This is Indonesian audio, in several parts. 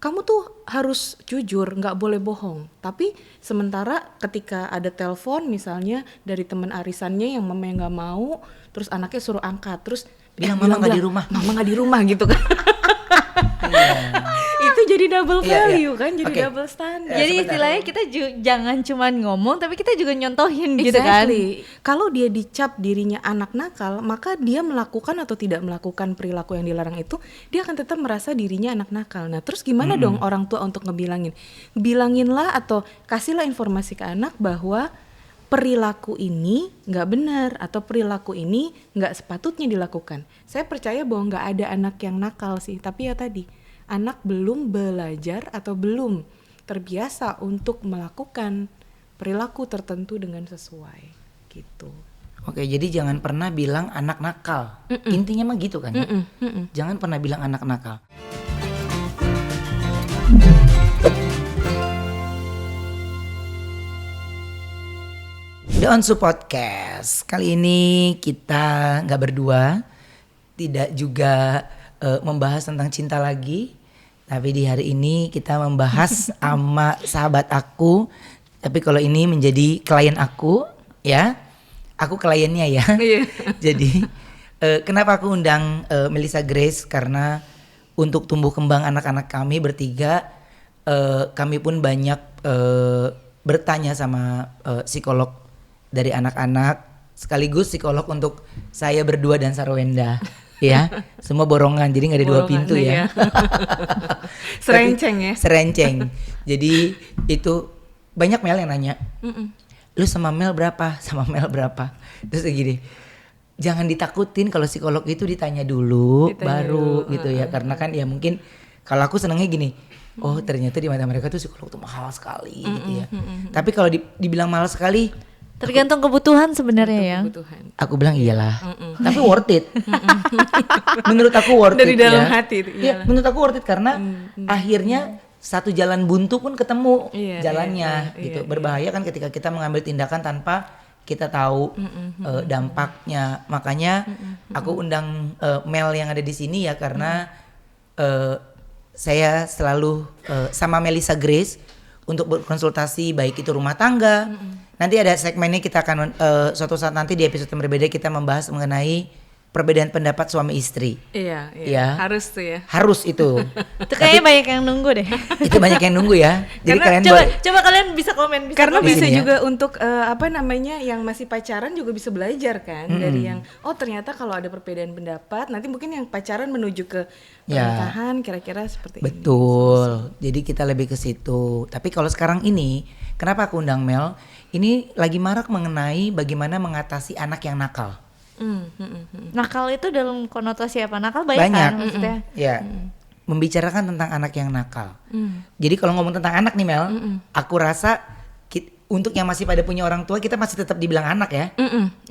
kamu tuh harus jujur, nggak boleh bohong. Tapi sementara ketika ada telepon misalnya dari teman arisannya yang mamanya nggak mau, terus anaknya suruh angkat, terus bilang mama nggak di rumah, mama nggak di rumah gitu kan. Itu jadi double value kan, jadi double standard. Jadi istilahnya kita jangan cuman ngomong, tapi kita juga nyontohin gitu kan. Kalau dia dicap dirinya anak nakal, maka dia melakukan atau tidak melakukan perilaku yang dilarang itu, dia akan tetap merasa dirinya anak nakal. Nah terus gimana dong orang tua untuk ngebilangin? Bilanginlah atau kasihlah informasi ke anak bahwa perilaku ini nggak benar atau perilaku ini nggak sepatutnya dilakukan. Saya percaya bahwa nggak ada anak yang nakal sih, tapi ya tadi anak belum belajar atau belum terbiasa untuk melakukan perilaku tertentu dengan sesuai gitu. Oke, jadi jangan pernah bilang anak nakal. Intinya mah gitu kan? Jangan pernah bilang anak nakal. The Onsu Podcast. Kali ini kita nggak berdua, tidak juga membahas tentang cinta lagi, tapi di hari ini kita membahas sama sahabat aku. Tapi kalau ini menjadi klien aku, ya, aku kliennya ya. Jadi kenapa aku undang Melissa Grace, karena untuk tumbuh kembang anak-anak kami bertiga, kami pun banyak bertanya sama psikolog dari anak-anak, sekaligus psikolog untuk saya berdua dan Sarwenda, ya, semua borongan, jadi nggak ada dua pintu ya. Serenceng ya. Serenceng. Jadi itu banyak Mel yang nanya, lu sama Mel berapa, sama Mel berapa? Terus gini, jangan ditakutin kalau psikolog itu ditanya dulu, baru gitu ya, karena kan ya mungkin kalau aku senangnya gini. Oh ternyata di mata mereka tuh psikolog tuh mahal sekali gitu ya. Tapi kalau dibilang mahal sekali, tergantung kebutuhan sebenarnya ya. Aku bilang iyalah, tapi worth it. Menurut aku worth dari it dalam ya. hati itu. Ya, menurut aku worth it karena akhirnya satu jalan buntu pun ketemu jalannya gitu. Berbahaya kan ketika kita mengambil tindakan tanpa kita tahu dampaknya. Makanya aku undang Mel yang ada di sini ya, karena saya selalu sama Melissa Grace untuk berkonsultasi, baik itu rumah tangga. Nanti ada segmennya, kita akan suatu saat nanti di episode yang berbeda kita membahas mengenai perbedaan pendapat suami istri. Iya. Harus tuh ya. Harus itu. Itu kayaknya banyak yang nunggu deh. Itu banyak yang nunggu ya. Jadi kalian coba kalian bisa komen. Karena bisa ya? juga untuk yang masih pacaran juga bisa belajar kan dari yang ternyata kalau ada perbedaan pendapat, nanti mungkin yang pacaran menuju ke pernikahan kira-kira seperti ini. Betul. Jadi kita lebih ke situ. Tapi kalau sekarang ini, kenapa aku undang Mel? Ini lagi marak mengenai bagaimana mengatasi anak yang nakal. Nakal itu dalam konotasi apa? Nakal banyak kan maksudnya? Ya, membicarakan tentang anak yang nakal. Jadi kalau ngomong tentang anak nih Mel, aku rasa untuk yang masih pada punya orang tua, kita masih tetap dibilang anak ya.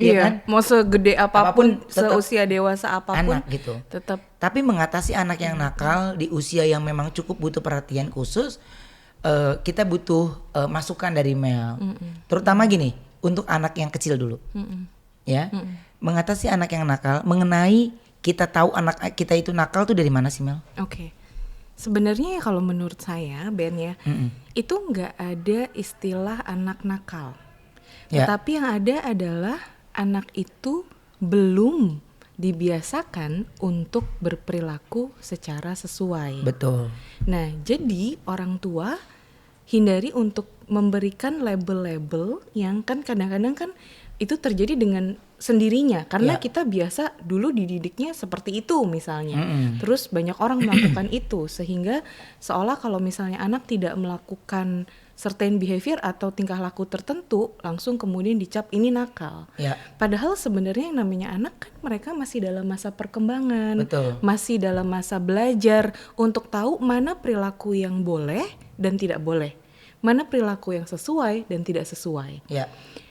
Iya kan? Mau segede apapun seusia dewasa apapun anak gitu. Tetap. Tapi mengatasi anak yang nakal di usia yang memang cukup butuh perhatian khusus, kita butuh masukan dari Mel. Terutama gini, untuk anak yang kecil dulu. Ya. Mengatasi anak yang nakal, mengenai kita tahu anak kita itu nakal tuh dari mana sih Mel? Oke. Sebenarnya kalau menurut saya Ben ya, itu nggak ada istilah anak nakal. Tetapi yang ada adalah anak itu belum dibiasakan untuk berperilaku secara sesuai. Betul. Nah, jadi orang tua hindari untuk memberikan label-label yang kan kadang-kadang kan itu terjadi dengan sendirinya karena kita biasa dulu dididiknya seperti itu misalnya. Terus banyak orang melakukan itu sehingga seolah kalau misalnya anak tidak melakukan certain behavior atau tingkah laku tertentu langsung kemudian dicap ini nakal. Padahal sebenarnya yang namanya anak kan mereka masih dalam masa perkembangan. Betul. Masih dalam masa belajar untuk tahu mana perilaku yang boleh dan tidak boleh. Mana perilaku yang sesuai dan tidak sesuai.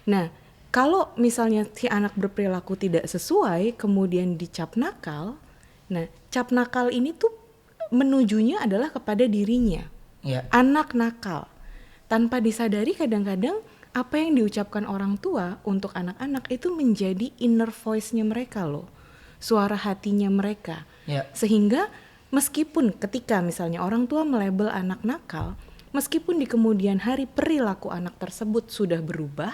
Nah, kalau misalnya si anak berperilaku tidak sesuai, kemudian dicap nakal, nah cap nakal ini tuh menujunya adalah kepada dirinya. Anak nakal. Tanpa disadari kadang-kadang apa yang diucapkan orang tua untuk anak-anak itu menjadi inner voice-nya mereka loh. Suara hatinya mereka. Sehingga meskipun ketika misalnya orang tua melabel anak nakal, meskipun di kemudian hari perilaku anak tersebut sudah berubah,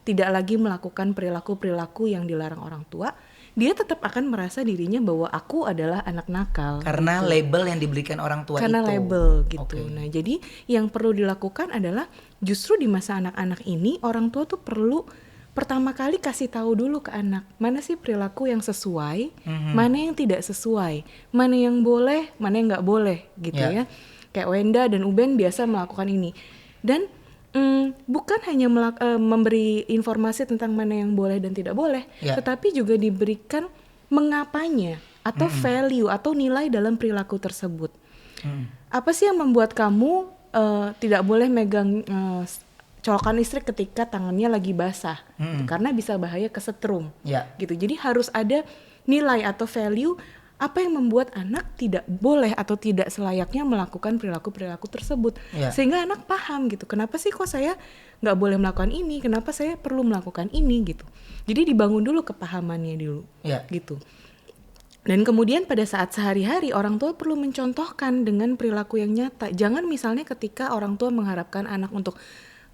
tidak lagi melakukan perilaku-perilaku yang dilarang orang tua, dia tetap akan merasa dirinya bahwa aku adalah anak nakal. Karena gitu. label yang diberikan orang tua Karena itu. label gitu. Oke. Nah, jadi yang perlu dilakukan adalah justru di masa anak-anak ini orang tua tuh perlu pertama kali kasih tahu dulu ke anak mana sih perilaku yang sesuai, mana yang tidak sesuai, mana yang boleh, mana yang nggak boleh gitu ya. Kayak Wenda dan Uben biasa melakukan ini. Dan bukan hanya memberi informasi tentang mana yang boleh dan tidak boleh, tetapi juga diberikan mengapanya atau value atau nilai dalam perilaku tersebut. Apa sih yang membuat kamu tidak boleh megang colokan listrik ketika tangannya lagi basah, karena bisa bahaya kesetrum, gitu. Jadi harus ada nilai atau value apa yang membuat anak tidak boleh atau tidak selayaknya melakukan perilaku-perilaku tersebut, sehingga anak paham gitu. Kenapa sih kok saya nggak boleh melakukan ini? Kenapa saya perlu melakukan ini gitu? Jadi dibangun dulu kepahamannya dulu, gitu. Dan kemudian pada saat sehari-hari orang tua perlu mencontohkan dengan perilaku yang nyata. Jangan misalnya ketika orang tua mengharapkan anak untuk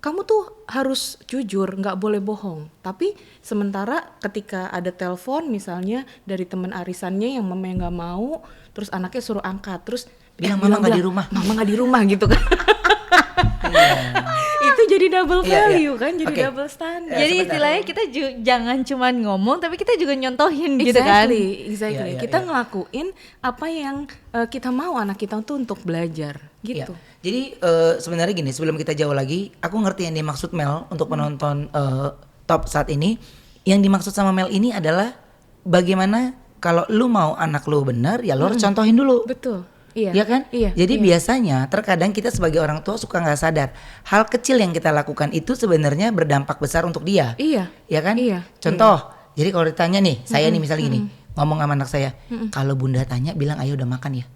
kamu tuh harus jujur, nggak boleh bohong. Tapi sementara ketika ada telepon misalnya dari teman arisannya yang mamanya nggak mau, terus anaknya suruh angkat, terus bilang mama nggak di rumah, mama nggak di rumah gitu kan. Itu jadi double value kan, jadi double standard. Jadi istilahnya kita jangan cuman ngomong, tapi kita juga nyontohin gitu kan. Exactly. Kita ngelakuin apa yang kita mau anak kita tuh untuk belajar gitu. Jadi sebenarnya gini, sebelum kita jauh lagi, aku ngerti yang dimaksud Mel untuk penonton top saat ini. Yang dimaksud sama Mel ini adalah bagaimana kalau lu mau anak lu benar, ya lu harus contohin dulu. Betul. Iya. Ya kan? Iya. Jadi biasanya terkadang kita sebagai orang tua suka nggak sadar hal kecil yang kita lakukan itu sebenarnya berdampak besar untuk dia. Iya. Ya kan? Iya. Contoh, jadi kalau ditanya nih, saya nih misalnya gini, ngomong sama anak saya, kalau bunda tanya bilang ayo udah makan ya.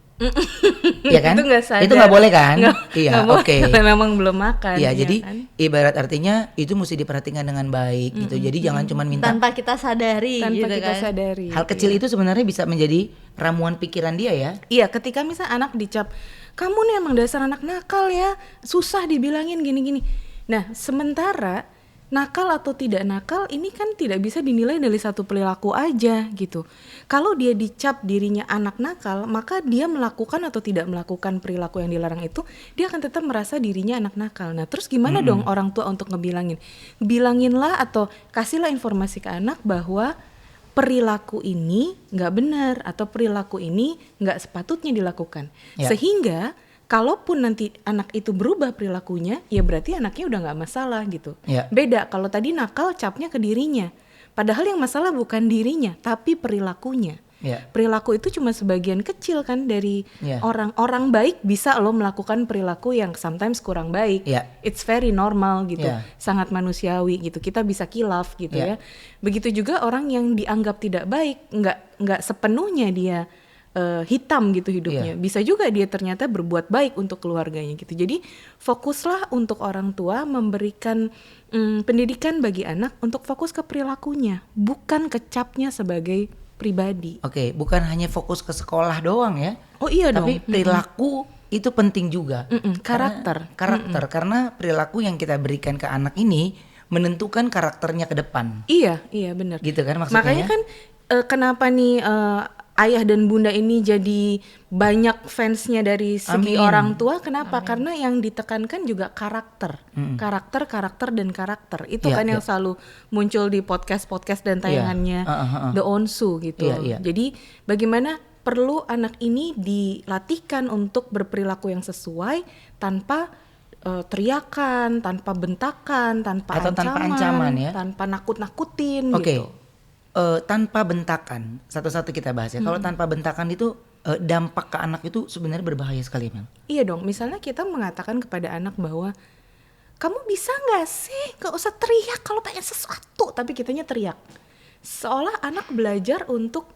Iya kan? Itu nggak sadar. Itu nggak boleh kan? Iya, oke. Karena memang belum makan. Iya, ya jadi kan? ibarat artinya itu mesti diperhatikan dengan baik gitu. Jadi jangan cuma minta Tanpa kita sadari tanpa gitu kita kan. sadari. hal kecil itu sebenarnya bisa menjadi ramuan pikiran dia ya. Iya, ketika misal anak dicap, kamu nih emang dasar anak nakal ya, susah dibilangin gini-gini. Nah, sementara nakal atau tidak nakal ini kan tidak bisa dinilai dari satu perilaku aja gitu. Kalau dia dicap dirinya anak nakal, maka dia melakukan atau tidak melakukan perilaku yang dilarang itu, dia akan tetap merasa dirinya anak nakal. Nah, terus gimana dong orang tua untuk ngebilangin? Bilanginlah atau kasihlah informasi ke anak bahwa perilaku ini nggak benar atau perilaku ini nggak sepatutnya dilakukan. Sehingga kalaupun nanti anak itu berubah perilakunya, ya berarti anaknya udah nggak masalah gitu. Beda kalau tadi nakal capnya ke dirinya, padahal yang masalah bukan dirinya tapi perilakunya. Perilaku itu cuma sebagian kecil kan dari orang baik bisa lo melakukan perilaku yang sometimes kurang baik. It's very normal gitu, sangat manusiawi gitu. Kita bisa khilaf gitu ya. Begitu juga orang yang dianggap tidak baik, nggak sepenuhnya dia hitam gitu hidupnya. Bisa juga dia ternyata berbuat baik untuk keluarganya gitu. Jadi fokuslah untuk orang tua memberikan pendidikan bagi anak untuk fokus ke perilakunya, bukan ke capnya sebagai pribadi. Oke, bukan hanya fokus ke sekolah doang ya. Oh iya dong. Tapi perilaku itu penting juga. Karakter. Karena perilaku yang kita berikan ke anak ini menentukan karakternya ke depan. Iya benar. Gitu kan maksudnya. Makanya kan kenapa nih ayah dan bunda ini jadi banyak fansnya dari segi orang tua. Kenapa? Karena yang ditekankan juga karakter. Karakter itu kan yang selalu muncul di podcast dan tayangannya The Onsu gitu. Jadi bagaimana perlu anak ini dilatihkan untuk berperilaku yang sesuai tanpa teriakan, tanpa bentakan, tanpa ancaman ya, tanpa nakut-nakutin gitu. Tanpa bentakan, satu-satu kita bahas ya. Kalau tanpa bentakan itu dampak ke anak itu sebenarnya berbahaya sekali, Mel. Iya dong, misalnya kita mengatakan kepada anak bahwa kamu bisa nggak sih, nggak usah teriak kalau pengen sesuatu, tapi kitanya teriak. Seolah anak belajar untuk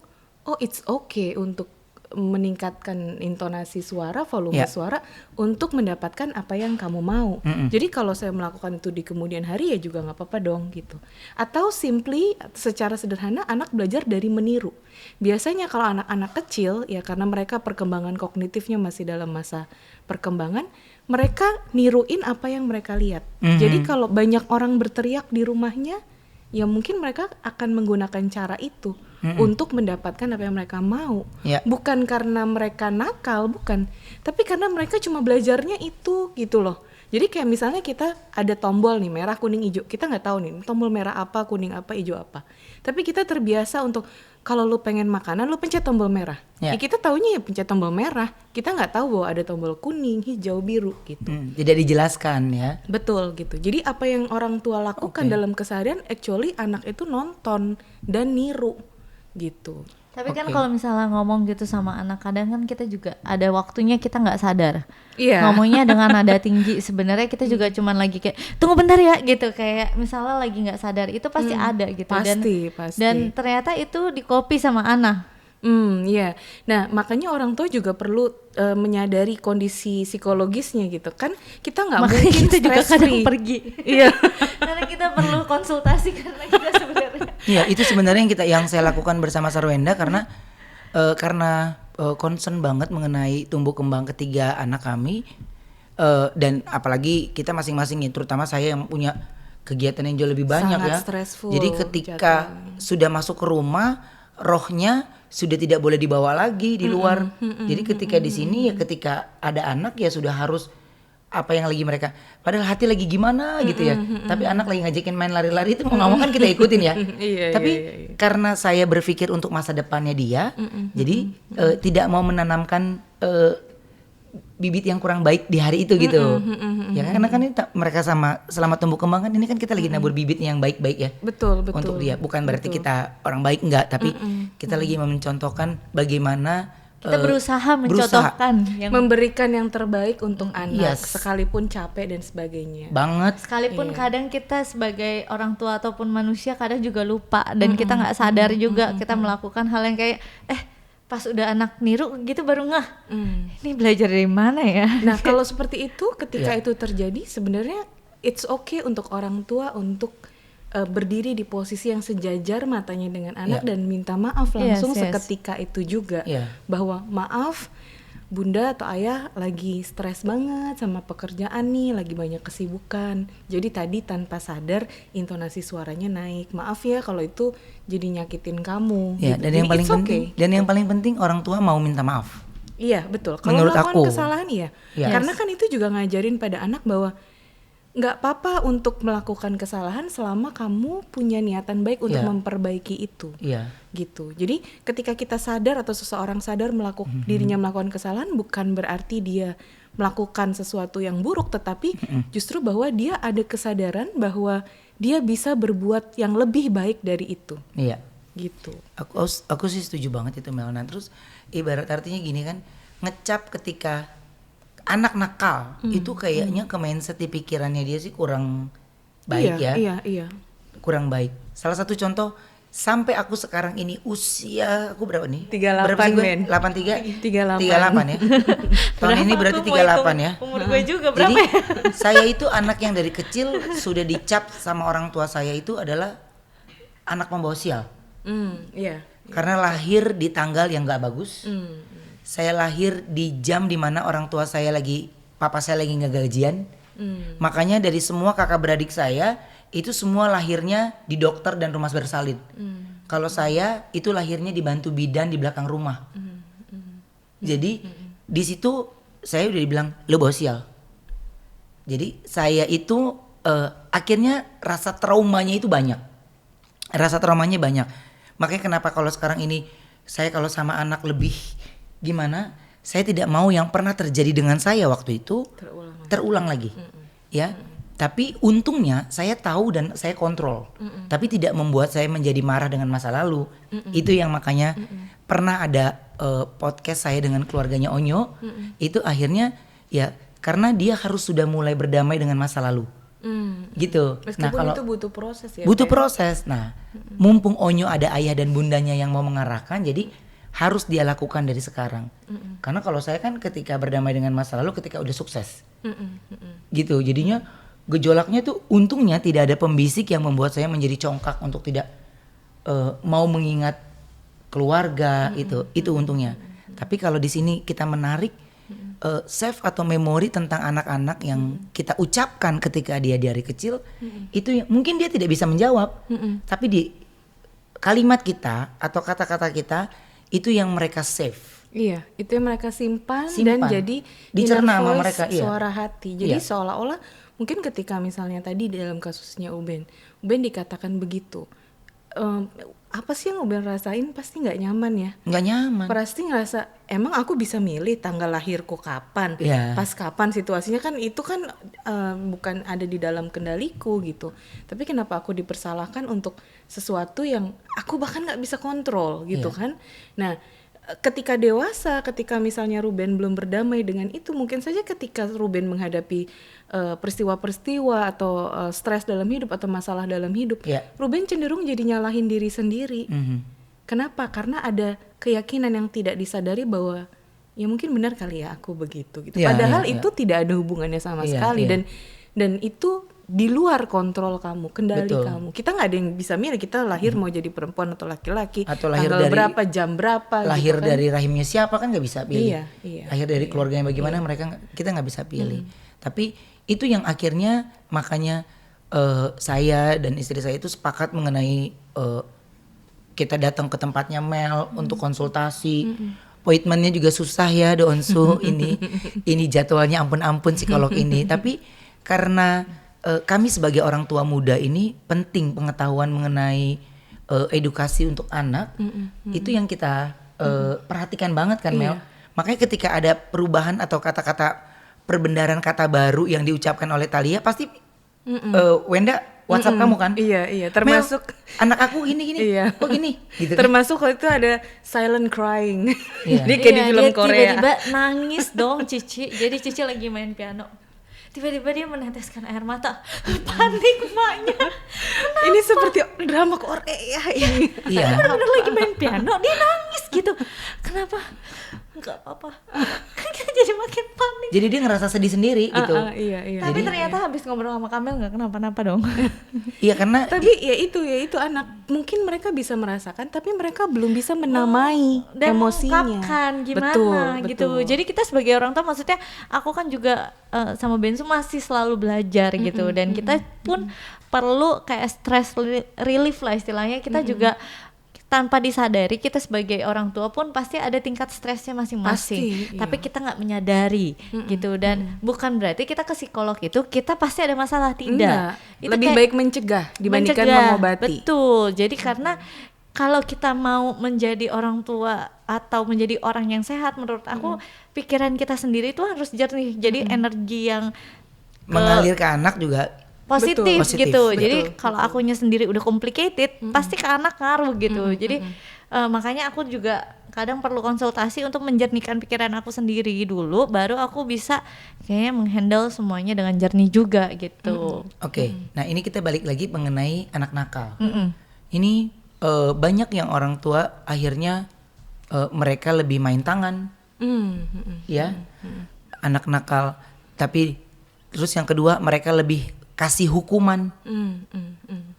it's okay untuk meningkatkan intonasi suara, volume suara untuk mendapatkan apa yang kamu mau. Jadi kalau saya melakukan itu di kemudian hari ya juga nggak apa-apa dong gitu. Atau simply secara sederhana anak belajar dari meniru. Biasanya kalau anak-anak kecil ya karena mereka perkembangan kognitifnya masih dalam masa perkembangan, mereka niruin apa yang mereka lihat. Jadi kalau banyak orang berteriak di rumahnya, ya mungkin mereka akan menggunakan cara itu untuk mendapatkan apa yang mereka mau. Bukan karena mereka nakal, bukan. Tapi karena mereka cuma belajarnya itu gitu loh. Jadi kayak misalnya kita ada tombol nih merah, kuning, hijau. Kita nggak tahu nih tombol merah apa, kuning apa, hijau apa. Tapi kita terbiasa untuk kalau lu pengen makanan, lu pencet tombol merah. Ya kita taunya ya pencet tombol merah. Kita nggak tahu bahwa ada tombol kuning, hijau, biru gitu. Tidak dijelaskan ya. Betul gitu. Jadi apa yang orang tua lakukan dalam keseharian, actually anak itu nonton dan niru gitu. Tapi kan kalau misalnya ngomong gitu sama anak, kadang kan kita juga ada waktunya kita nggak sadar. Ngomongnya dengan nada tinggi, sebenarnya kita juga cuman lagi kayak tunggu bentar ya gitu, kayak misalnya lagi nggak sadar, itu pasti ada gitu. Pasti. Dan ternyata itu di copy sama anak. Nah makanya orang tua juga perlu menyadari kondisi psikologisnya gitu kan. Kita nggak mungkin kita juga kadang free. Pergi. Karena kita perlu konsultasi karena kita sebenarnya. Itu sebenarnya yang saya lakukan bersama Sarwenda karena concern banget mengenai tumbuh kembang ketiga anak kami, dan apalagi kita masing-masing ya, terutama saya yang punya kegiatan yang jauh lebih banyak. Sangat ya. stressful, jadi ketika sudah masuk ke rumah, rohnya sudah tidak boleh dibawa lagi di luar. Jadi ketika di sini ya ketika ada anak ya sudah harus apa yang lagi mereka, padahal hati lagi gimana gitu ya. Tapi anak lagi ngajakin main lari-lari itu mau nggak mau kan kita ikutin ya. Tapi karena saya berpikir untuk masa depannya dia, jadi tidak mau menanamkan bibit yang kurang baik di hari itu gitu. Ya karena kan ini mereka selama tumbuh kembang kan ini kan kita lagi nabur bibit yang baik-baik ya. Betul. Untuk dia, bukan berarti kita orang baik enggak, tapi kita lagi mencontohkan bagaimana kita berusaha mencontohkan memberikan yang terbaik untuk anak, sekalipun capek dan sebagainya. Banget. Sekalipun kadang kita sebagai orang tua ataupun manusia kadang juga lupa dan kita nggak sadar juga kita melakukan hal yang kayak pas udah anak niru gitu baru ngeh, ini belajar dari mana ya? Nah kalau seperti itu, ketika itu terjadi sebenarnya it's okay untuk orang tua untuk berdiri di posisi yang sejajar matanya dengan anak dan minta maaf langsung seketika itu juga, bahwa maaf bunda atau ayah lagi stres banget sama pekerjaan nih, lagi banyak kesibukan, jadi tadi tanpa sadar intonasi suaranya naik, maaf ya kalau itu jadi nyakitin kamu. Dan jadi yang paling penting yang paling penting orang tua mau minta maaf. Iya betul, kalau melakukan kesalahan karena kan itu juga ngajarin pada anak bahwa nggak apa-apa untuk melakukan kesalahan selama kamu punya niatan baik untuk memperbaiki itu. Gitu. Jadi ketika kita sadar atau seseorang sadar dirinya melakukan kesalahan, bukan berarti dia melakukan sesuatu yang buruk, tetapi justru bahwa dia ada kesadaran bahwa dia bisa berbuat yang lebih baik dari itu. Gitu. Aku sih setuju banget itu Melna. Terus ibarat artinya gini kan, ngecap ketika anak nakal itu kayaknya ke mindset di pikirannya dia sih kurang baik. Iya. Kurang baik. Salah satu contoh, sampai aku sekarang ini usia aku berapa nih? 38 berapa sih gue? 83? 38 ya. Tahun ini berarti 38 ya. Umur gue juga berapa? Jadi saya itu anak yang dari kecil sudah dicap sama orang tua saya itu adalah anak membawa sial. Karena lahir di tanggal yang gak bagus. Saya lahir di jam dimana orang tua saya papa saya lagi nggak gajian. Makanya dari semua kakak beradik saya itu semua lahirnya di dokter dan rumah bersalin. Kalau saya itu lahirnya dibantu bidan di belakang rumah. Jadi di situ saya udah dibilang lo bawa sial. Jadi saya itu akhirnya rasa traumanya itu banyak. Makanya kenapa kalau sekarang ini saya kalau sama anak lebih gimana, saya tidak mau yang pernah terjadi dengan saya waktu itu terulang lagi. Tapi untungnya saya tahu dan saya kontrol. Tapi tidak membuat saya menjadi marah dengan masa lalu. Itu yang makanya pernah ada podcast saya dengan keluarganya Onyo. Itu akhirnya ya karena dia harus sudah mulai berdamai dengan masa lalu. Gitu. Meskipun kalau itu butuh proses ya. Butuh proses. Nah, mumpung Onyo ada ayah dan bundanya yang mau mengarahkan, jadi harus dia lakukan dari sekarang. Karena kalau saya kan ketika berdamai dengan masa lalu ketika udah sukses. Gitu. Jadinya gejolaknya tuh untungnya tidak ada pembisik yang membuat saya menjadi congkak untuk tidak mau mengingat keluarga. Itu untungnya. Tapi kalau di sini kita menarik save atau memori tentang anak-anak yang kita ucapkan ketika dia dari kecil, itu mungkin dia tidak bisa menjawab, tapi di kalimat kita atau kata-kata kita itu yang mereka save. Iya, itu yang mereka simpan. Dan jadi dicerna sama voice, mereka, suara hati. Jadi seolah-olah mungkin ketika misalnya tadi dalam kasusnya Uben dikatakan begitu, apa sih yang Uben rasain? Pasti nggak nyaman ya. Nggak nyaman. Pasti ngerasa emang aku bisa milih tanggal lahirku kapan, pas kapan situasinya, kan itu kan bukan ada di dalam kendaliku gitu. Tapi kenapa aku dipersalahkan untuk sesuatu yang aku bahkan nggak bisa kontrol gitu kan? Nah, ketika dewasa, ketika misalnya Ruben belum berdamai dengan itu, mungkin saja ketika Ruben menghadapi peristiwa-peristiwa atau stres dalam hidup atau masalah dalam hidup, Ruben cenderung jadi nyalahin diri sendiri. Kenapa? Karena ada keyakinan yang tidak disadari bahwa ya mungkin benar kali ya aku begitu gitu. Padahal itu tidak ada hubungannya sama sekali. Dan itu di luar kontrol kamu, kendali kamu. Kita nggak ada yang bisa milih, kita lahir mau jadi perempuan atau laki-laki, atau lahir tanggal dari berapa, jam berapa, lahir gitu kan. dari rahimnya siapa kan nggak bisa pilih. Lahir dari keluarga yang bagaimana kita nggak bisa pilih. Tapi itu yang akhirnya makanya saya dan istri saya itu sepakat mengenai kita datang ke tempatnya Mel untuk konsultasi. Appointmentnya juga susah ya Donsu, ini jadwalnya ampun-ampun psikolog ini. Tapi karena kami sebagai orang tua muda ini penting pengetahuan mengenai edukasi untuk anak, itu yang kita perhatikan banget kan Mel. Makanya ketika ada perubahan atau kata-kata perbendaharaan kata baru yang diucapkan oleh Thalia, pasti Wenda WhatsApp kamu kan? Iya, termasuk Mel, anak aku gini, kok gini gitu kan? Termasuk waktu itu ada silent crying. Dia kayak di film Korea. Tiba-tiba nangis dong Cici. Jadi Cici lagi main piano. Tiba-tiba dia meneteskan air mata. Panik emaknya. Ini seperti drama Korea ini. Iya. Bener-bener lagi main piano, dia nangis gitu. Kenapa? Enggak apa-apa. Kan kita jadi makin panik. Jadi dia ngerasa sedih sendiri gitu. Iya. Tapi ternyata habis ngobrol sama Kamel nggak kenapa-napa dong. Iya karena. Tapi ya itu anak. Mungkin mereka bisa merasakan, tapi mereka belum bisa menamai dan emosinya. mengungkapkan gimana gitu. Jadi kita sebagai orang tua, maksudnya aku kan juga sama Bensu masih selalu belajar gitu. Dan kita pun perlu kayak stress relief lah istilahnya. Kita juga tanpa disadari kita sebagai orang tua pun pasti ada tingkat stresnya masing-masing. Tapi kita nggak menyadari gitu. Dan bukan berarti kita ke psikolog itu kita pasti ada masalah, tidak. Itu lebih baik mencegah dibandingkan mengobati. Betul. Jadi karena kalau kita mau menjadi orang tua atau menjadi orang yang sehat, menurut aku pikiran kita sendiri itu harus jernih. Jadi energi yang mengalir ke anak juga positif gitu. Jadi kalau akunya sendiri udah complicated, pasti ke anak ngaruh gitu. Jadi makanya aku juga kadang perlu konsultasi untuk menjernihkan pikiran aku sendiri dulu, baru aku bisa kayaknya menghandle semuanya dengan jernih juga gitu. Oke. Nah ini kita balik lagi mengenai anak nakal. Ini banyak yang orang tua akhirnya mereka lebih main tangan, ya, anak nakal. Tapi terus yang kedua mereka lebih kasih hukuman,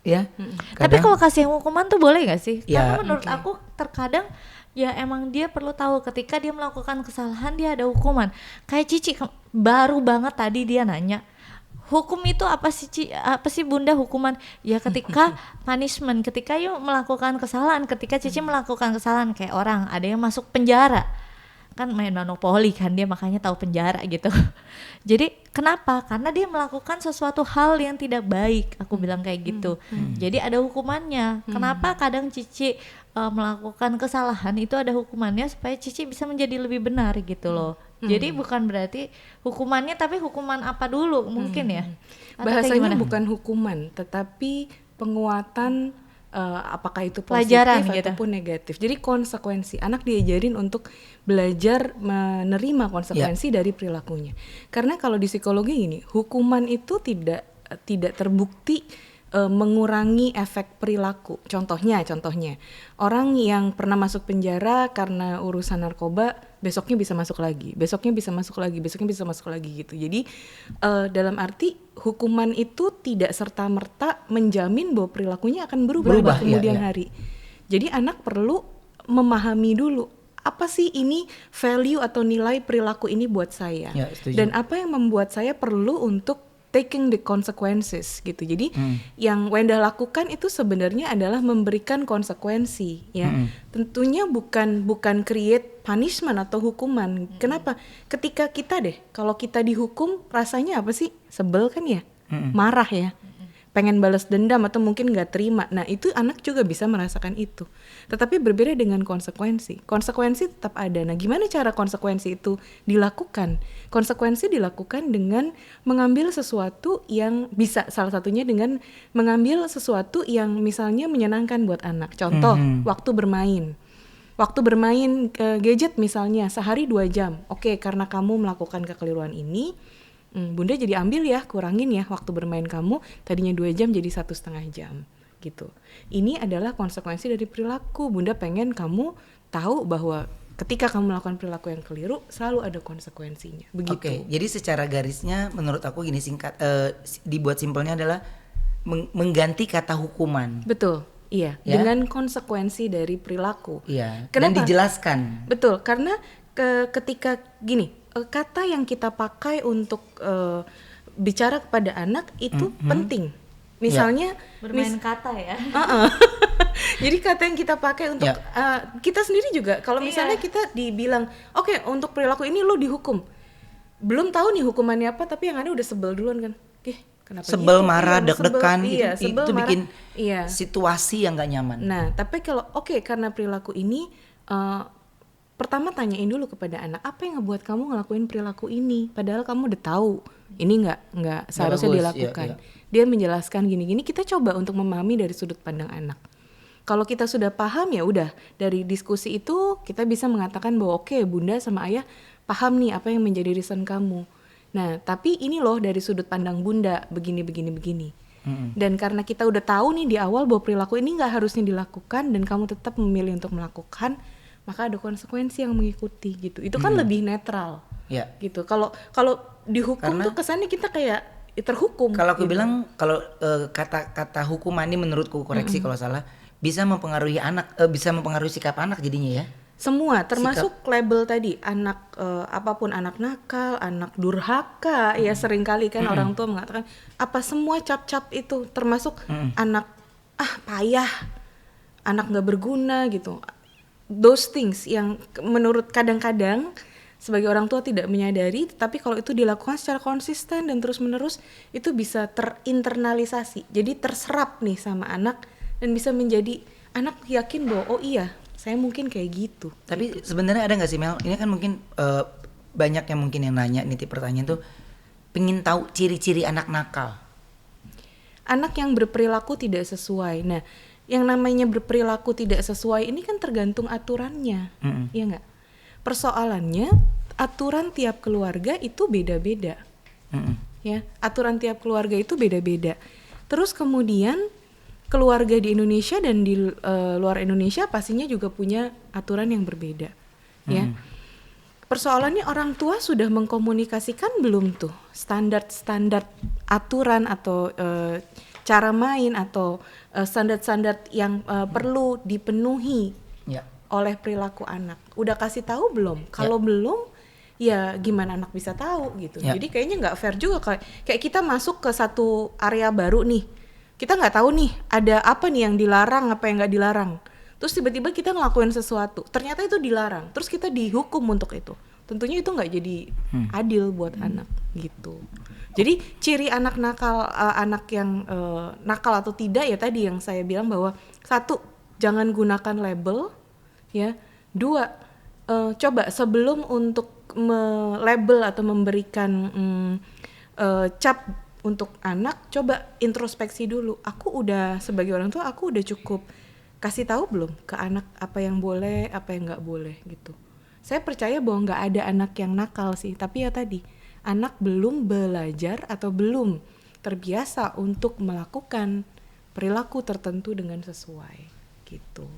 ya. Tapi kalau kasih hukuman tuh boleh nggak sih? Ya, karena menurut aku terkadang ya emang dia perlu tahu ketika dia melakukan kesalahan dia ada hukuman. Kayak Cici baru banget tadi dia nanya, hukum itu apa sih apa sih Bunda hukuman? Ya ketika punishment, ketika yuk melakukan kesalahan, ketika Cici melakukan kesalahan kayak orang ada yang masuk penjara. Kan main monopoli kan dia, makanya tahu penjara gitu. Jadi kenapa? Karena dia melakukan sesuatu hal yang tidak baik, aku bilang kayak gitu. Jadi ada hukumannya. Kenapa kadang Cici melakukan kesalahan itu ada hukumannya supaya Cici bisa menjadi lebih benar gitu loh. Jadi bukan berarti hukumannya, tapi hukuman apa dulu mungkin ya. Bahasanya bukan hukuman, tetapi penguatan, apakah itu positif pelajaran ataupun negatif. Jadi konsekuensi, anak diajarin untuk belajar menerima konsekuensi dari perilakunya. Karena kalau di psikologi ini, hukuman itu tidak terbukti mengurangi efek perilaku. Contohnya orang yang pernah masuk penjara karena urusan narkoba, besoknya bisa masuk lagi, besoknya bisa masuk lagi gitu. Jadi dalam arti hukuman itu tidak serta-merta menjamin bahwa perilakunya akan berubah kemudian hari. Jadi anak perlu memahami dulu, apa sih ini value atau nilai perilaku ini buat saya, dan apa yang membuat saya perlu untuk taking the consequences gitu. Jadi yang Wenda lakukan itu sebenarnya adalah memberikan konsekuensi ya. Tentunya bukan create punishment atau hukuman. Kenapa? Ketika kalau kita dihukum rasanya apa sih? Sebel kan ya? Marah ya? Pengen balas dendam atau mungkin gak terima. Nah itu anak juga bisa merasakan itu. Tetapi berbeda dengan konsekuensi. Konsekuensi tetap ada. Nah gimana cara konsekuensi itu dilakukan? Konsekuensi dilakukan dengan mengambil sesuatu yang bisa, salah satunya dengan mengambil sesuatu yang misalnya menyenangkan buat anak. Contoh, waktu bermain. Waktu bermain gadget misalnya sehari 2 jam. Oke, karena kamu melakukan kekeliruan ini, Bunda jadi ambil ya, kurangin ya waktu bermain kamu, tadinya 2 jam jadi 1,5 jam gitu. Ini adalah konsekuensi dari perilaku. Bunda pengen kamu tahu bahwa ketika kamu melakukan perilaku yang keliru selalu ada konsekuensinya. Begitu. Oke, jadi secara garisnya menurut aku gini, singkat dibuat simpelnya adalah mengganti kata hukuman. Betul. Iya, ya? Dengan konsekuensi dari perilaku. Iya. Kenapa? Dan dijelaskan. Betul, karena ketika gini, kata yang kita pakai untuk bicara kepada anak itu penting. Misalnya bermain kata ya. Jadi kata yang kita pakai untuk kita sendiri juga. Kalau misalnya kita dibilang, oke, untuk perilaku ini lo dihukum, belum tahu nih hukumannya apa, tapi yang ada udah sebel duluan kan. Kenapa sebel, marah, deg-degan itu bikin situasi yang gak nyaman. Nah, tapi kalau karena perilaku ini, pertama tanyain dulu kepada anak, apa yang ngebuat kamu ngelakuin perilaku ini? Padahal kamu udah tahu ini nggak seharusnya dilakukan. Dia menjelaskan gini-gini, kita coba untuk memahami dari sudut pandang anak. Kalau kita sudah paham ya udah, dari diskusi itu kita bisa mengatakan bahwa oke, Bunda sama Ayah paham nih apa yang menjadi reason kamu. Nah, tapi ini loh dari sudut pandang Bunda begini. Dan karena kita udah tahu nih di awal bahwa perilaku ini nggak harusnya dilakukan dan kamu tetap memilih untuk melakukan, maka ada konsekuensi yang mengikuti gitu. Itu kan lebih netral. Gitu. Kalau dihukum tuh kesannya kita kayak terhukum. Kalau aku gitu. bilang kalau kata hukuman ini menurutku, koreksi kalau salah, bisa mempengaruhi anak, bisa mempengaruhi sikap anak jadinya ya. Semua termasuk label tadi, anak apapun, anak nakal, anak durhaka, ya sering kali kan orang tua mengatakan apa semua cap-cap itu termasuk anak payah, anak nggak berguna gitu. Those things yang menurut kadang-kadang sebagai orang tua tidak menyadari, tapi kalau itu dilakukan secara konsisten dan terus-menerus itu bisa terinternalisasi, jadi terserap nih sama anak dan bisa menjadi anak yakin bahwa oh iya saya mungkin kayak gitu. Tapi sebenarnya ada nggak sih Mel? Ini kan mungkin banyak yang mungkin yang nanya, nitip pertanyaan tuh, pengen tahu ciri-ciri anak nakal. Anak yang berperilaku tidak sesuai. Nah, yang namanya berperilaku tidak sesuai ini kan tergantung aturannya, ya nggak? Persoalannya aturan tiap keluarga itu beda-beda, ya. Aturan tiap keluarga itu beda-beda. Terus kemudian keluarga di Indonesia dan di luar Indonesia pastinya juga punya aturan yang berbeda, ya. Persoalannya orang tua sudah mengkomunikasikan belum tuh standar-standar aturan atau cara main atau standar-standar yang perlu dipenuhi oleh perilaku anak. Udah kasih tahu belum? Kalau belum, ya gimana anak bisa tahu gitu. Jadi kayaknya nggak fair juga kayak kita masuk ke satu area baru nih. Kita nggak tahu nih ada apa nih yang dilarang, apa yang nggak dilarang. Terus tiba-tiba kita ngelakuin sesuatu, ternyata itu dilarang. Terus kita dihukum untuk itu. Tentunya itu nggak jadi adil buat anak gitu. Jadi ciri anak nakal, anak yang nakal atau tidak ya tadi yang saya bilang bahwa 1, jangan gunakan label, ya. 2, coba sebelum untuk label atau memberikan cap untuk anak, coba introspeksi dulu. Aku udah sebagai orang tua, aku udah cukup kasih tahu belum ke anak apa yang boleh, apa yang nggak boleh gitu. Saya percaya bahwa nggak ada anak yang nakal sih, tapi ya tadi anak belum belajar atau belum terbiasa untuk melakukan perilaku tertentu dengan sesuai gitu.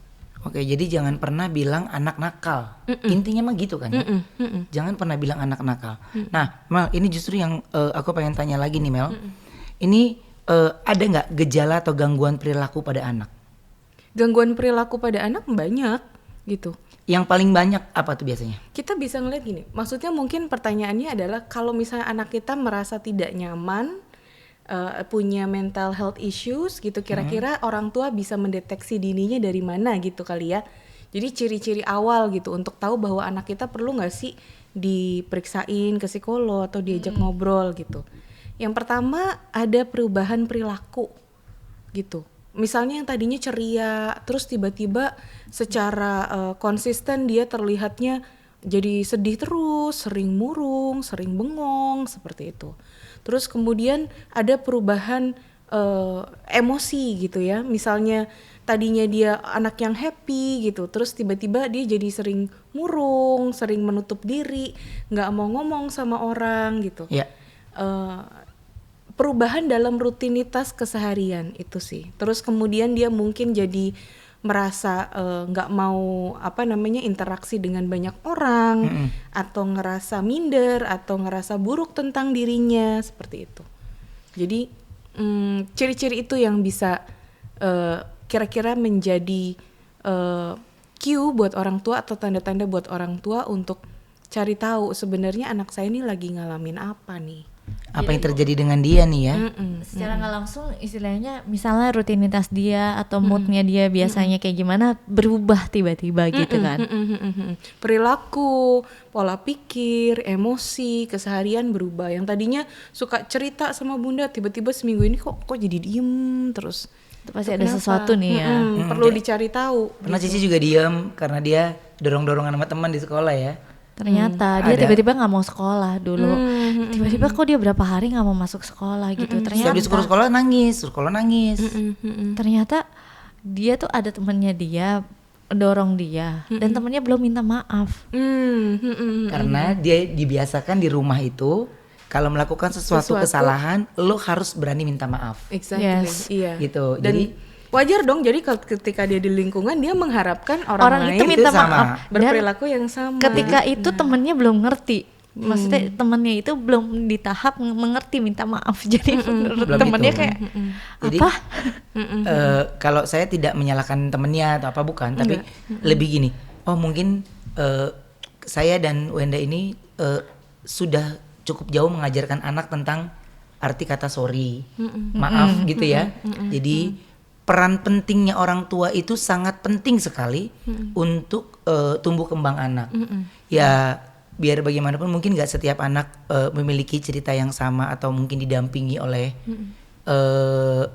Oke, jadi jangan pernah bilang anak nakal. Intinya mah gitu kan ya. Jangan pernah bilang anak nakal. Nah, Mel, ini justru yang aku pengen tanya lagi nih, Mel. Ini ada nggak gejala atau gangguan perilaku pada anak? Gangguan perilaku pada anak banyak gitu. Yang paling banyak apa tuh biasanya? Kita bisa ngeliat gini, maksudnya mungkin pertanyaannya adalah kalau misalnya anak kita merasa tidak nyaman, punya mental health issues gitu, kira-kira orang tua bisa mendeteksi dininya dari mana gitu kali ya. Jadi ciri-ciri awal gitu untuk tahu bahwa anak kita perlu nggak sih diperiksain ke psikolog atau diajak ngobrol gitu. Yang pertama ada perubahan perilaku gitu. Misalnya yang tadinya ceria, terus tiba-tiba secara konsisten dia terlihatnya jadi sedih terus, sering murung, sering bengong, seperti itu. Terus kemudian ada perubahan emosi gitu ya. Misalnya tadinya dia anak yang happy gitu, terus tiba-tiba dia jadi sering murung, sering menutup diri, nggak mau ngomong sama orang gitu. Ya. Perubahan dalam rutinitas keseharian itu sih. Terus kemudian dia mungkin jadi merasa nggak mau interaksi dengan banyak orang, atau ngerasa minder atau ngerasa buruk tentang dirinya, seperti itu. Jadi ciri-ciri itu yang bisa kira-kira menjadi cue buat orang tua atau tanda-tanda buat orang tua untuk cari tahu sebenarnya anak saya ini lagi ngalamin apa nih. Apa yang terjadi dengan dia nih ya? Secara nggak langsung istilahnya misalnya rutinitas dia atau moodnya dia biasanya kayak gimana berubah tiba-tiba gitu kan. Perilaku, pola pikir, emosi, keseharian berubah. Yang tadinya suka cerita sama bunda, tiba-tiba seminggu ini kok jadi diem terus. Itu pasti ada sesuatu nih ya. Perlu dicari tahu. Pernah Cici juga diem karena dia dorong-dorongan sama teman di sekolah ya. Ternyata dia tiba-tiba nggak mau sekolah dulu. Tiba-tiba kok dia berapa hari nggak mau masuk sekolah gitu. Ternyata Setiap disuruh sekolah nangis. Ternyata dia tuh ada temennya dia dorong dia dan temennya belum minta maaf. Karena dia dibiasakan di rumah itu kalau melakukan sesuatu kesalahan lo harus berani minta maaf. Exactly. Yes. Iya. Gitu. Dan jadi wajar dong, jadi ketika dia di lingkungan dia mengharapkan orang lain itu minta maaf berperilaku yang sama. Ketika itu temennya belum ngerti, maksudnya temennya itu belum di tahap mengerti minta maaf. Jadi menurut temennya kayak jadi, apa? Kalau saya tidak menyalahkan temennya atau apa bukan, tapi lebih gini. Oh mungkin saya dan Wenda ini sudah cukup jauh mengajarkan anak tentang arti kata sorry, maaf gitu ya. Jadi peran pentingnya orang tua itu sangat penting sekali untuk tumbuh kembang anak. Ya biar bagaimanapun mungkin gak setiap anak memiliki cerita yang sama atau mungkin didampingi oleh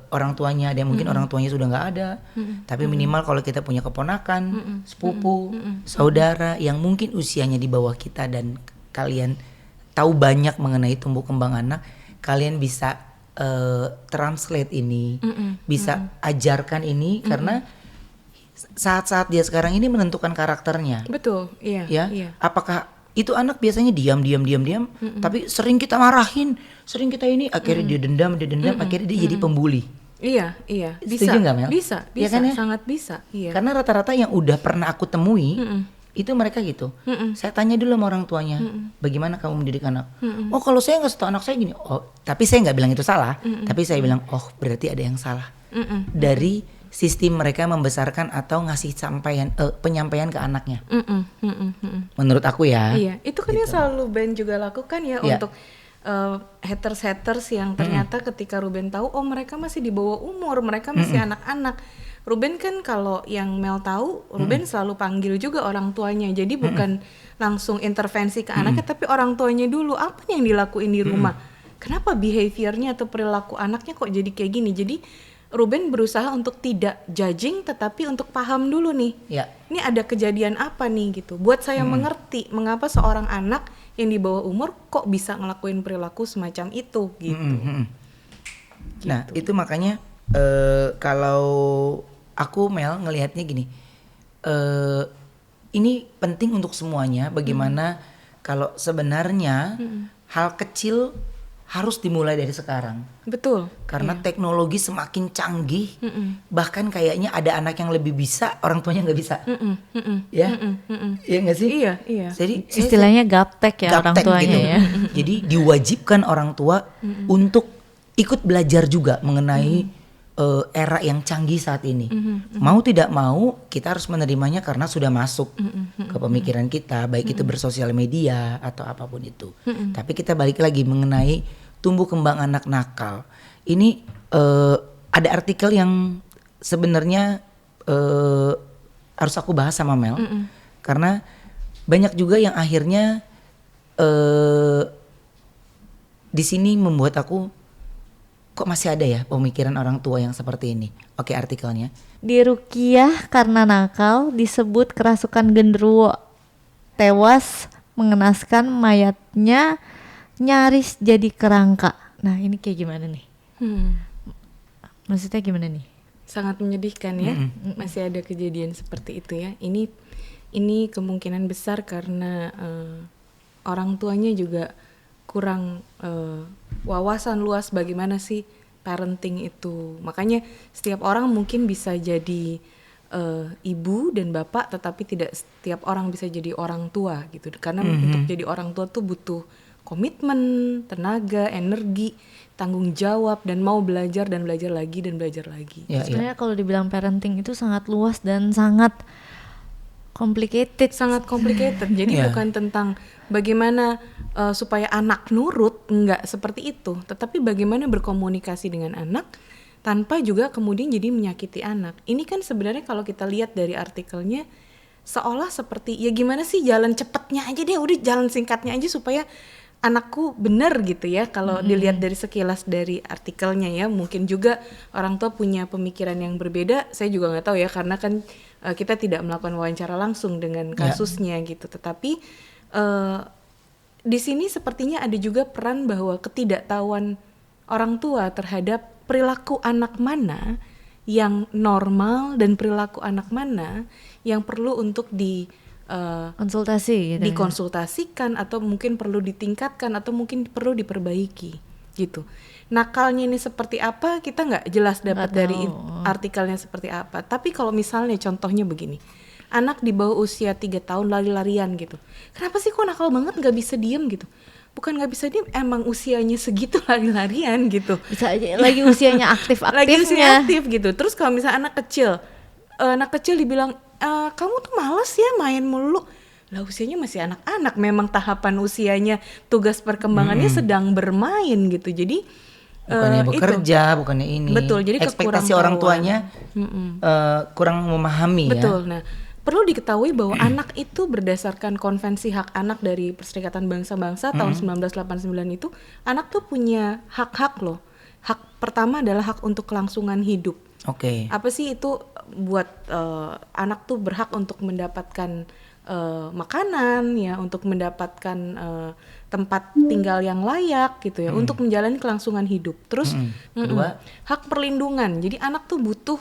orang tuanya. Ada yang mungkin orang tuanya sudah gak ada, tapi minimal kalau kita punya keponakan, sepupu, saudara yang mungkin usianya di bawah kita dan kalian tahu banyak mengenai tumbuh kembang anak, kalian bisa translate ini, bisa ajarkan ini karena saat-saat dia sekarang ini menentukan karakternya. Betul, iya. Ya, iya. apakah itu anak biasanya diam, tapi sering kita marahin, sering kita ini, akhirnya dia dendam, akhirnya dia jadi pembuli. Iya, bisa. Setuju nggak, Mel? Bisa, Ya kan ya? sangat bisa. Iya. Karena rata-rata yang udah pernah aku temui itu mereka gitu. Saya tanya dulu sama orang tuanya, bagaimana kamu mendidik anak? Oh kalau saya nggak tahu anak saya gini. Oh tapi saya nggak bilang itu salah. Tapi saya bilang oh berarti ada yang salah dari sistem mereka membesarkan atau ngasih penyampaian ke anaknya. Menurut aku ya. Iya itu kan yang selalu Ben juga lakukan ya untuk haters yang ternyata ketika Ruben tahu oh mereka masih di bawah umur, mereka masih anak-anak. Ruben kan kalau yang Mel tahu, Ruben selalu panggil juga orang tuanya. Jadi bukan langsung intervensi ke anaknya, tapi orang tuanya dulu. Apa yang dilakuin di rumah? Kenapa behaviornya atau perilaku anaknya kok jadi kayak gini? Jadi Ruben berusaha untuk tidak judging, tetapi untuk paham dulu nih. Ya. Ini ada kejadian apa nih gitu. Buat saya mengerti mengapa seorang anak yang di bawah umur kok bisa ngelakuin perilaku semacam itu gitu. Nah itu makanya kalau aku Mel ngelihatnya gini, ini penting untuk semuanya. Bagaimana kalau sebenarnya hal kecil harus dimulai dari sekarang. Betul. Karena teknologi semakin canggih, bahkan kayaknya ada anak yang lebih bisa, orang tuanya nggak bisa. Ya, iya nggak sih? Iya. Jadi istilahnya gaptek ya orang tuanya gitu. ya. Jadi diwajibkan orang tua untuk ikut belajar juga mengenai era yang canggih saat ini. Mau tidak mau kita harus menerimanya karena sudah masuk ke pemikiran kita, baik itu bersosial media atau apapun itu. Tapi kita balik lagi mengenai tumbuh kembang anak nakal. Ini ada artikel yang sebenarnya harus aku bahas sama Mel, karena banyak juga yang akhirnya di sini membuat aku kok masih ada ya pemikiran orang tua yang seperti ini. Oke, artikelnya. Diruqyah karena nakal disebut kerasukan genderuwo. Tewas mengenaskan mayatnya nyaris jadi kerangka. Nah, ini kayak gimana nih? Maksudnya gimana nih? Sangat menyedihkan ya. Masih ada kejadian seperti itu ya. Ini kemungkinan besar karena orang tuanya juga kurang wawasan luas bagaimana sih parenting itu. Makanya setiap orang mungkin bisa jadi ibu dan bapak, tetapi tidak setiap orang bisa jadi orang tua gitu. Karena untuk jadi orang tua tuh butuh komitmen, tenaga, energi, tanggung jawab, dan mau belajar dan belajar lagi dan belajar lagi. Sebenarnya kalau dibilang parenting itu sangat luas dan sangat complicated. Sangat complicated. Jadi bukan tentang bagaimana supaya anak nurut, enggak seperti itu, tetapi bagaimana berkomunikasi dengan anak tanpa juga kemudian jadi menyakiti anak. Ini kan sebenarnya kalau kita lihat dari artikelnya seolah seperti ya gimana sih jalan cepatnya aja deh, udah jalan singkatnya aja supaya anakku bener gitu ya. Kalau dilihat dari sekilas dari artikelnya ya, mungkin juga orang tua punya pemikiran yang berbeda. Saya juga nggak tahu ya, karena kan kita tidak melakukan wawancara langsung dengan kasusnya gitu. Tetapi di sini sepertinya ada juga peran bahwa ketidaktahuan orang tua terhadap perilaku anak mana yang normal dan perilaku anak mana yang perlu untuk konsultasi gitu, dikonsultasikan atau mungkin perlu ditingkatkan atau mungkin perlu diperbaiki gitu. Nakalnya ini seperti apa kita nggak jelas dapat dari artikelnya seperti apa. Tapi kalau misalnya contohnya begini, anak di bawah usia 3 tahun lari-larian gitu, kenapa sih kok nakal banget, nggak bisa diem gitu? Bukan nggak bisa diem, emang usianya segitu lari-larian gitu. Bisa aja lagi usianya aktif-aktifnya. Lagi usianya aktif gitu. Terus kalau misalnya anak kecil dibilang kamu tuh males ya main mulu, lah usianya masih anak-anak, memang tahapan usianya tugas perkembangannya sedang bermain gitu. Jadi bukannya bekerja, bukannya ini. Betul, jadi ekspektasi orang tuanya kurang memahami. Betul. Ya. Nah, perlu diketahui bahwa anak itu berdasarkan Konvensi Hak Anak dari Perserikatan Bangsa-Bangsa tahun 1989 itu, anak tuh punya hak-hak loh. Hak pertama adalah hak untuk kelangsungan hidup. Oke. Apa sih itu? Buat anak tuh berhak untuk mendapatkan makanan ya, untuk mendapatkan tempat tinggal yang layak gitu ya, untuk menjalani kelangsungan hidup. Terus kedua, hak perlindungan. Jadi anak tuh butuh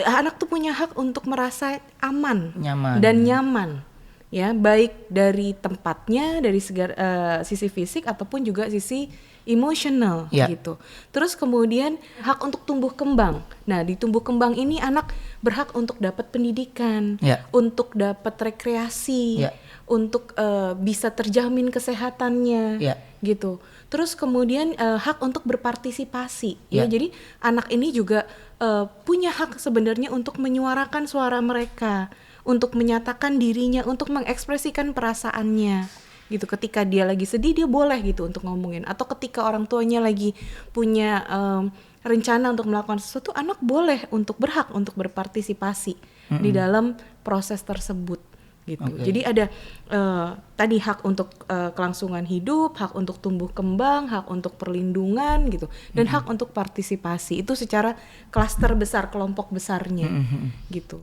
anak tuh punya hak untuk merasa aman dan nyaman ya, baik dari tempatnya, dari sisi fisik ataupun juga sisi emosional gitu. Terus kemudian hak untuk tumbuh kembang. Nah, di tumbuh kembang ini anak berhak untuk dapat pendidikan, untuk dapat rekreasi, untuk bisa terjamin kesehatannya gitu. Terus kemudian hak untuk berpartisipasi ya. Jadi anak ini juga punya hak sebenarnya untuk menyuarakan suara mereka, untuk menyatakan dirinya, untuk mengekspresikan perasaannya gitu. Ketika dia lagi sedih, dia boleh gitu untuk ngomongin. Atau ketika orang tuanya lagi punya rencana untuk melakukan sesuatu, anak boleh untuk berhak untuk berpartisipasi di dalam proses tersebut gitu. Jadi ada tadi hak untuk kelangsungan hidup, hak untuk tumbuh kembang, hak untuk perlindungan gitu, dan hak untuk partisipasi. Itu secara klaster besar, kelompok besarnya gitu.